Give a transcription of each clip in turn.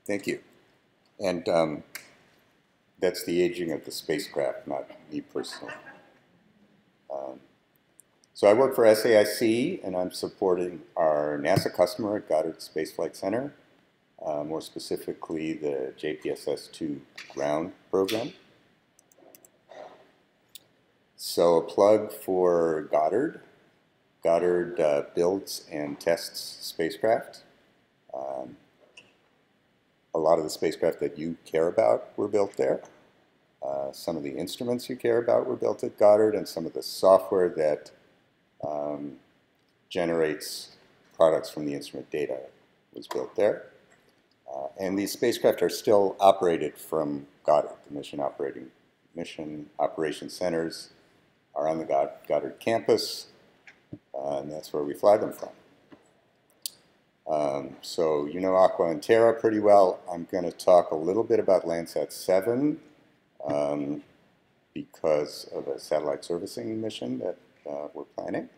Thank you. And that's the aging of the spacecraft, not me personally. So I work for SAIC, and I'm supporting our NASA customer at Goddard Space Flight Center, more specifically the JPSS-2 ground program. So a plug for Goddard. Goddard builds and tests spacecraft. A lot of the spacecraft that you care about were built there. Some of the instruments you care about were built at Goddard, and some of the software that generates products from the instrument data was built there. And these spacecraft are still operated from Goddard. The mission operation centers are on the Goddard campus, and that's where we fly them from. So you know Aqua and Terra pretty well. I'm going to talk a little bit about Landsat 7 because of a satellite servicing mission that we're planning.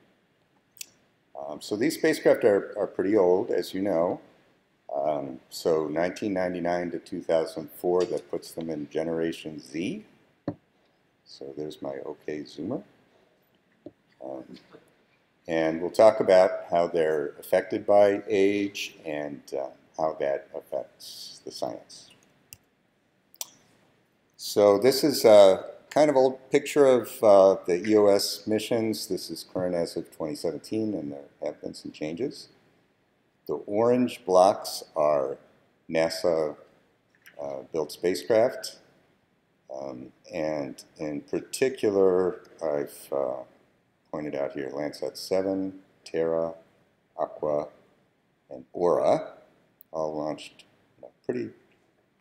So these spacecraft are pretty old, as you know. So 1999 to 2004, that puts them in Generation Z. So there's my OK zoomer. And we'll talk about how they're affected by age and how that affects the science. So this is a kind of old picture of the EOS missions. This is current as of 2017, and there have been some changes. The orange blocks are NASA built spacecraft. And in particular, I've pointed out here Landsat 7, Terra, Aqua, and Aura, all launched pretty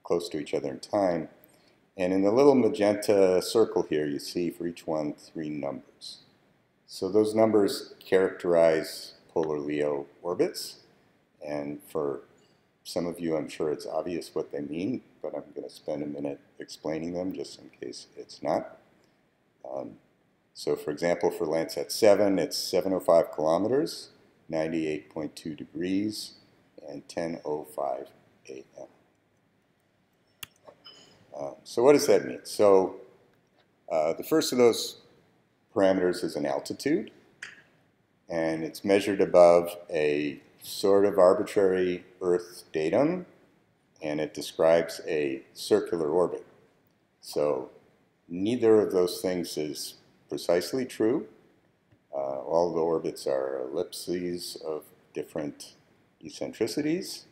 close to each other in time. And in the little magenta circle here, you see for each one 3 numbers. So those numbers characterize polar LEO orbits. And for some of you, I'm sure it's obvious what they mean, but I'm going to spend a minute explaining them just in case it's not. So for example, for Landsat 7, it's 705 kilometers, 98.2 degrees, and 10:05 a.m. So what does that mean? So the first of those parameters is an altitude, and it's measured above a sort of arbitrary Earth datum, and it describes a circular orbit. So neither of those things is precisely true. All the orbits are ellipses of different eccentricities,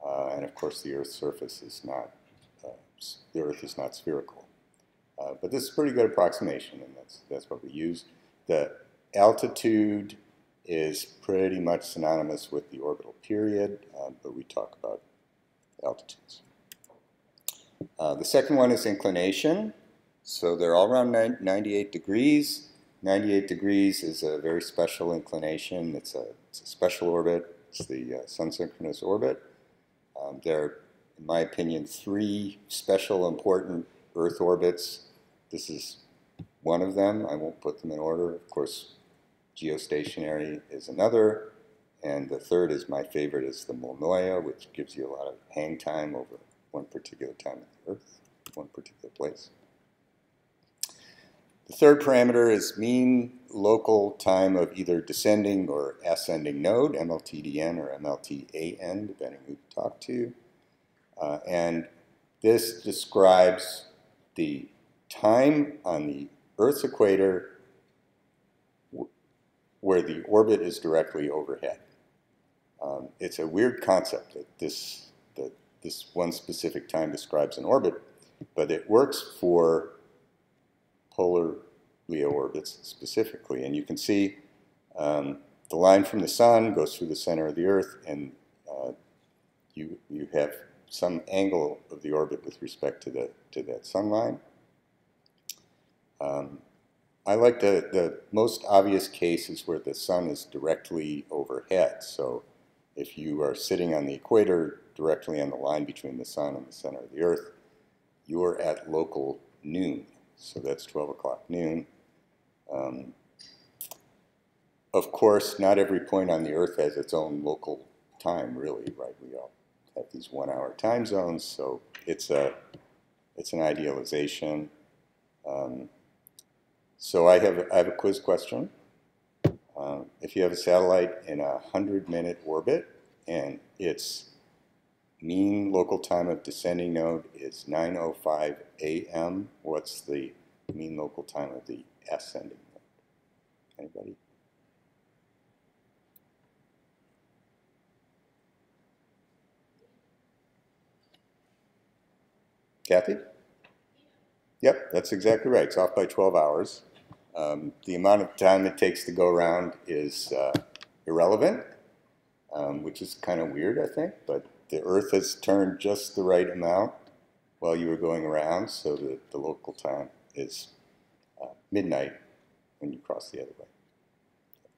and of course the Earth's surface is not the Earth is not spherical. But this is a pretty good approximation, and that's what we use. The altitude is pretty much synonymous with the orbital period, but we talk about altitudes. The second one is inclination. So they're all around 98 degrees. 98 degrees is a very special inclination. It's a special orbit. It's the sun-synchronous orbit. There are, in my opinion, 3 special important Earth orbits. This is one of them. I won't put them in order. Of course, geostationary is another. And the third is my favorite, is the Molnoya, which gives you a lot of hang time over one particular time of the Earth, one particular place. The third parameter is mean local time of either descending or ascending node, MLTDN or MLTAN, depending who you talk to. And this describes the time on the Earth's equator where the orbit is directly overhead. It's a weird concept that this one specific time describes an orbit, but it works for polar LEO orbits specifically. And you can see the line from the sun goes through the center of the Earth, and you have some angle of the orbit with respect to that sun line. I like the most obvious case is where the sun is directly overhead. So if you are sitting on the equator directly on the line between the sun and the center of the Earth, you're at local noon. So that's 12 o'clock noon. Of course, not every point on the Earth has its own local time, really, right? We all have these 1-hour time zones, so it's an idealization. So I have a quiz question. If you have a satellite in a 100-minute orbit and its mean local time of descending node is 9:05 a.m., what's the mean local time of the ascending node? Anybody? Kathy? Yep, that's exactly right. It's off by 12 hours. The amount of time it takes to go around is irrelevant, which is kind of weird, I think, but the Earth has turned just the right amount while you were going around, so that the local time is midnight when you cross the other way.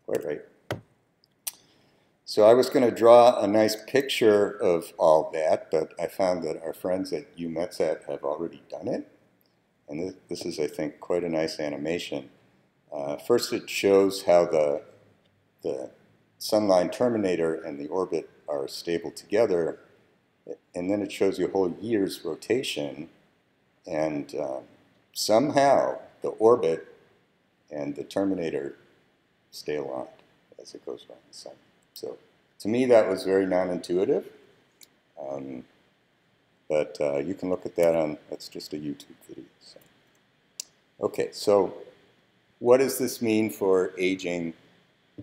Quite right. So I was going to draw a nice picture of all that, but I found that our friends at UMetsat have already done it. And this is, I think, quite a nice animation. First, it shows how the sunline terminator and the orbit are stable together. And then it shows you a whole year's rotation. And somehow the orbit and the terminator stay aligned as it goes around the sun. So to me, that was very non-intuitive. But you can look at that on, that's just a YouTube video. So. Okay, so what does this mean for aging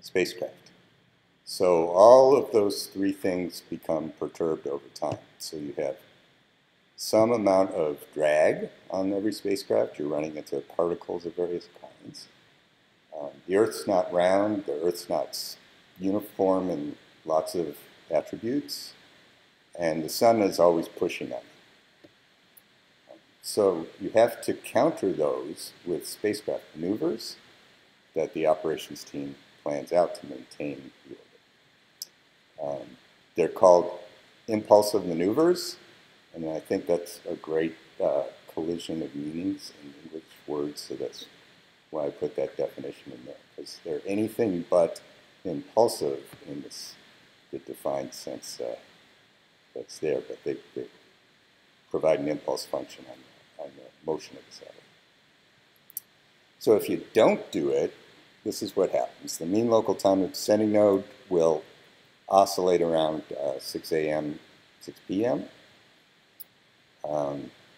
spacecraft? So all of those three things become perturbed over time. So you have some amount of drag on every spacecraft. You're running into particles of various kinds. The Earth's not round. The Earth's not uniform in lots of attributes. And the sun is always pushing on it. So you have to counter those with spacecraft maneuvers that the operations team plans out to maintain the orbit. They're called impulsive maneuvers, and I think that's a great collision of meanings in English words, so that's why I put that definition in there, because they're anything but impulsive in the defined sense that's there, but they provide an impulse function on the motion of the satellite. So if you don't do it, this is what happens. The mean local time of descending node will oscillate around 6 a.m., 6 p.m.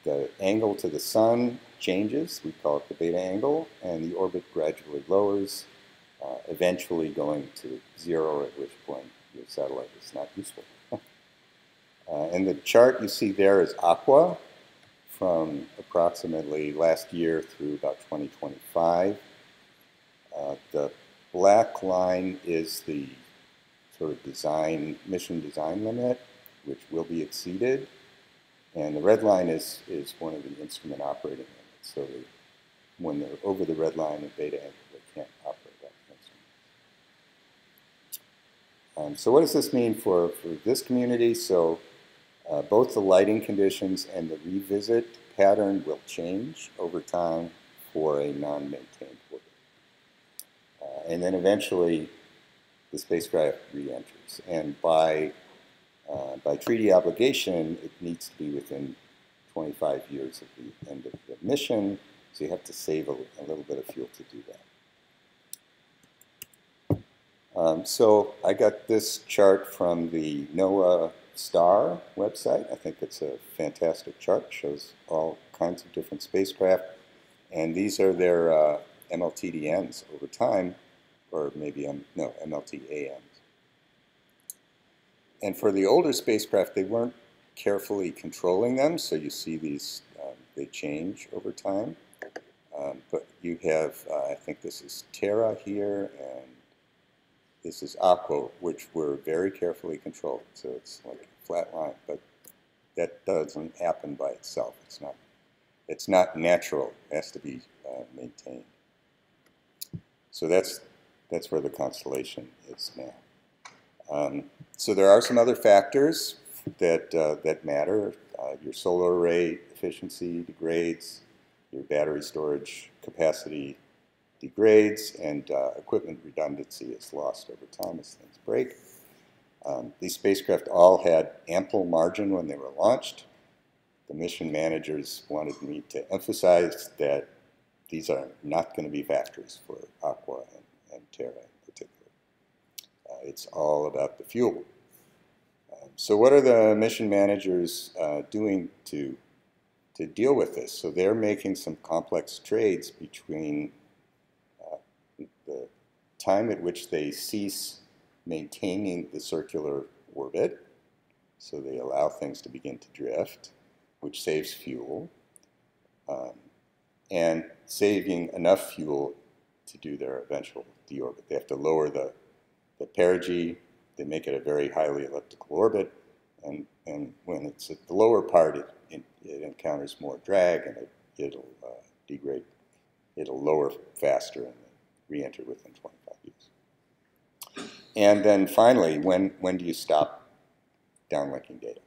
The angle to the sun changes. We call it the beta angle, and the orbit gradually lowers, eventually going to 0, at which point your satellite is not useful. And the chart you see there is aqua from approximately last year through about 2025. The black line is the sort of mission design limit, which will be exceeded. And the red line is one of the instrument operating limits. So when they're over the red line at beta angle, they can't operate that instrument. So what does this mean for this community? So both the lighting conditions and the revisit pattern will change over time for a non-maintained orbit. And then eventually the spacecraft re-enters. And by treaty obligation, it needs to be within 25 years of the end of the mission, so you have to save a little bit of fuel to do that. So I got this chart from the NOAA STAR website. I think it's a fantastic chart. It shows all kinds of different spacecraft. And these are their MLTDNs over time, or maybe, MLTANs. And for the older spacecraft, they weren't carefully controlling them, so you see these, they change over time. But you have, I think this is Terra here, and this is Aqua, which were very carefully controlled. So it's like a flat line, but that doesn't happen by itself. It's not natural. It has to be maintained. So that's where the Constellation is now. So there are some other factors that matter. Your solar array efficiency degrades, your battery storage capacity degrades, and equipment redundancy is lost over time as things break. These spacecraft all had ample margin when they were launched. The mission managers wanted me to emphasize that these are not going to be factories for Aqua and Terra in particular. It's all about the fuel. So what are the mission managers doing to deal with this? So they're making some complex trades between the time at which they cease maintaining the circular orbit, so they allow things to begin to drift, which saves fuel, and saving enough fuel to do their eventual deorbit. They have to lower the perigee. They make it a very highly elliptical orbit, and when it's at the lower part, it encounters more drag, and it'll degrade. It'll lower faster and re-enter within 25 years. And then finally, when do you stop downlinking data?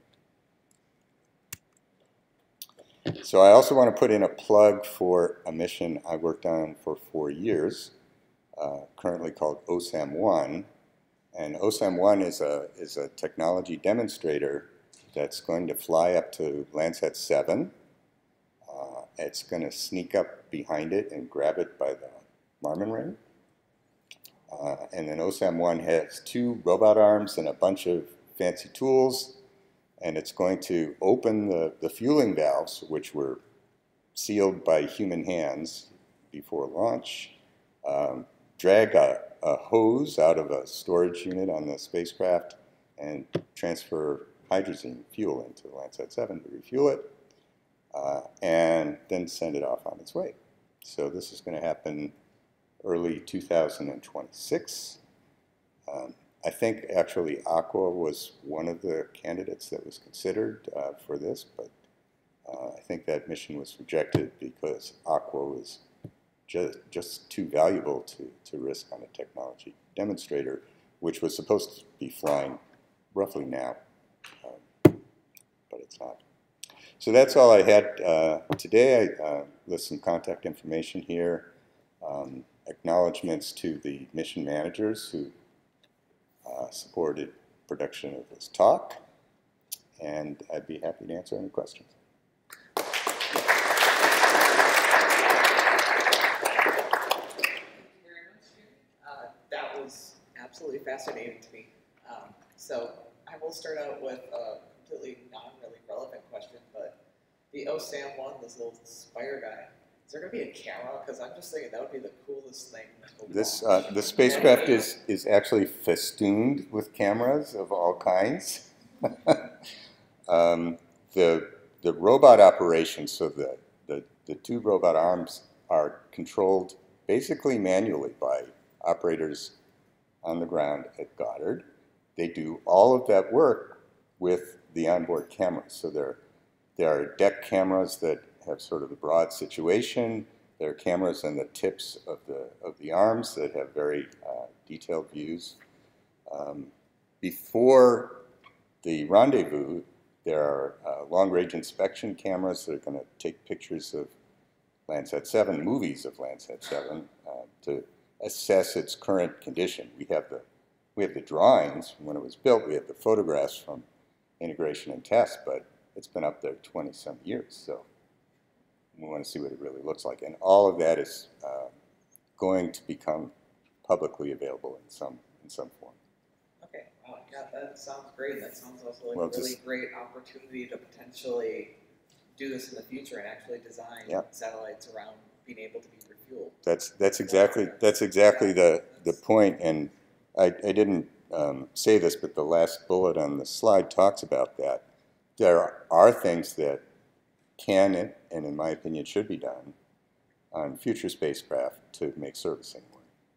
So I also want to put in a plug for a mission I worked on for 4 years, currently called OSAM-1. And OSAM-1 is a technology demonstrator that's going to fly up to Landsat 7. It's going to sneak up behind it and grab it by the Marmon ring. And then OSAM-1 has 2 robot arms and a bunch of fancy tools, and it's going to open the fueling valves, which were sealed by human hands before launch, drag a hose out of a storage unit on the spacecraft, and transfer hydrogen fuel into Landsat 7 to refuel it, and then send it off on its way. So this is going to happen early 2026. I think actually Aqua was one of the candidates that was considered for this, but I think that mission was rejected because Aqua was just too valuable to risk on a technology demonstrator, which was supposed to be flying roughly now, but it's not. So that's all I had today. I list some contact information here, acknowledgments to the mission managers who supported production of this talk, and I'd be happy to answer any questions. That was absolutely fascinating to me. So I will start out with a completely non-really relevant question, but the OSAM-1, this little Spire guy, is there going to be a camera? Because I'm just thinking that would be the coolest thing. The spacecraft is actually festooned with cameras of all kinds. The robot operations, so the 2 robot arms are controlled basically manually by operators on the ground at Goddard. They do all of that work with the onboard cameras. So there are deck cameras that have sort of the broad situation. There are cameras on the tips of the arms that have very detailed views. Before the rendezvous, there are long-range inspection cameras that are going to take pictures of Landsat 7, movies of Landsat 7, to assess its current condition. We have the drawings from when it was built. We have the photographs from integration and test, but it's been up there 20-some years, so we want to see what it really looks like. And all of that is going to become publicly available in some form. Okay, wow, yeah, that sounds great. That sounds also like a really great opportunity to potentially do this in the future and actually design satellites around being able to be refueled. That's exactly the point, and I didn't say this, but the last bullet on the slide talks about that. There are things that can and in my opinion should be done on future spacecraft to make servicing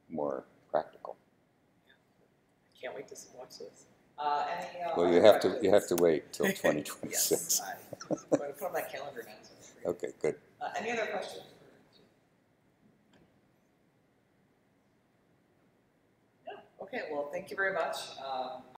more practical. I can't wait to watch this. Well, you have to wait till 2026. Yes, I'm going to put on my calendar now. So okay, good. Any other questions? Yeah. Okay. Well, thank you very much.